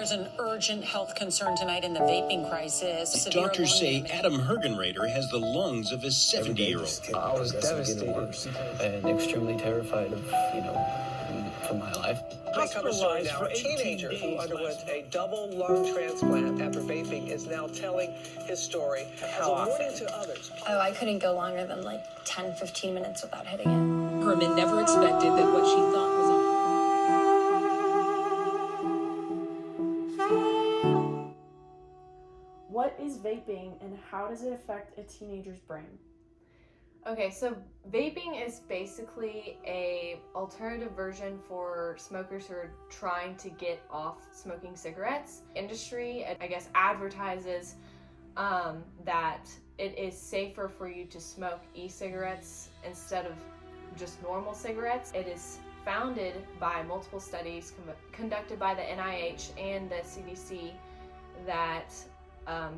There's an urgent health concern tonight in the vaping crisis. Doctors say Adam Hergenrader has the lungs of a 70-year-old. I was devastated and extremely terrified of, for my life. Hospitalized for a teenager who underwent a double lung transplant after vaping is now telling his story as a warning to others. Oh, I couldn't go longer than 10-15 minutes without hitting it. Herman never expected that what she thought was a... What is vaping and how does it affect a teenager's brain? Okay, so vaping is basically a alternative version for smokers who are trying to get off smoking cigarettes. Industry, I guess, advertises that it is safer for you to smoke e-cigarettes instead of just normal cigarettes. It is founded by multiple studies conducted by the NIH and the CDC that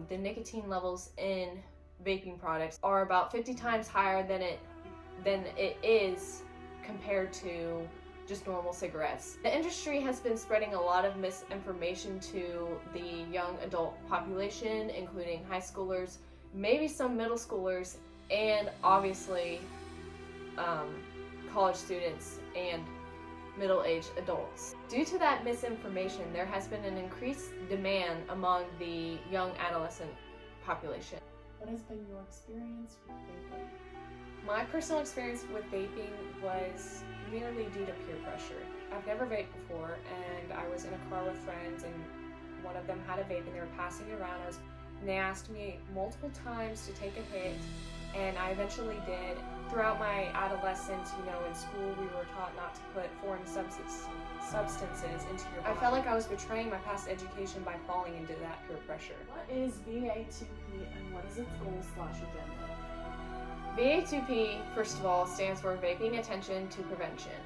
the nicotine levels in vaping products are about 50 times higher than it is compared to just normal cigarettes. The industry has been spreading a lot of misinformation to the young adult population, including high schoolers, maybe some middle schoolers, and obviously college students and middle-aged adults. Due to that misinformation, there has been an increased demand among the young adolescent population. What has been your experience with vaping? My personal experience with vaping was merely due to peer pressure. I've never vaped before, and I was in a car with friends, and one of them had a vape and they were passing it around. And they asked me multiple times to take a hit, and I eventually did. Throughout my adolescence, in school we were taught not to put foreign substances into your body. I felt like I was betraying my past education by falling into that peer pressure. What is VA2P and what is its goal/agenda? VA2P, first of all, stands for Vaping Attention to Prevention.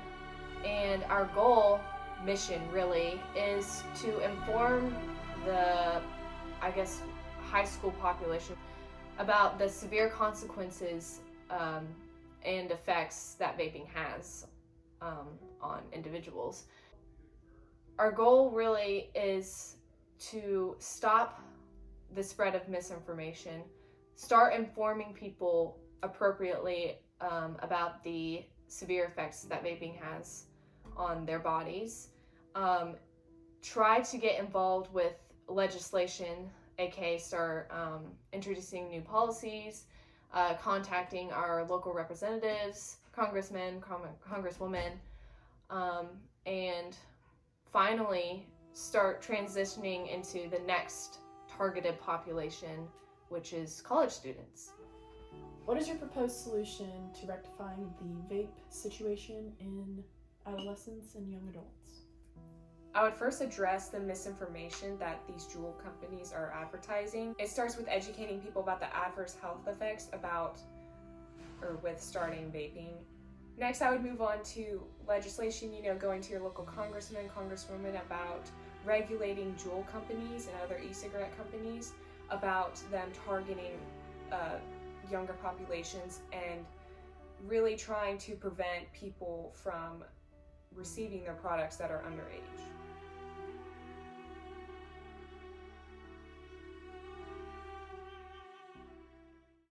And our goal, mission really, is to inform the, high school population about the severe consequences and effects that vaping has on individuals. Our goal really is to stop the spread of misinformation, start informing people appropriately about the severe effects that vaping has on their bodies, try to get involved with legislation, aka start introducing new policies, contacting our local representatives, congressmen, congresswomen, and finally start transitioning into the next targeted population, which is college students. What is your proposed solution to rectifying the vape situation in adolescents and young adults? I would first address the misinformation that these jewel companies are advertising. It starts with educating people about the adverse health effects with starting vaping. Next, I would move on to legislation, going to your local congressman, congresswoman about regulating jewel companies and other e-cigarette companies, about them targeting younger populations and really trying to prevent people from receiving their products that are underage.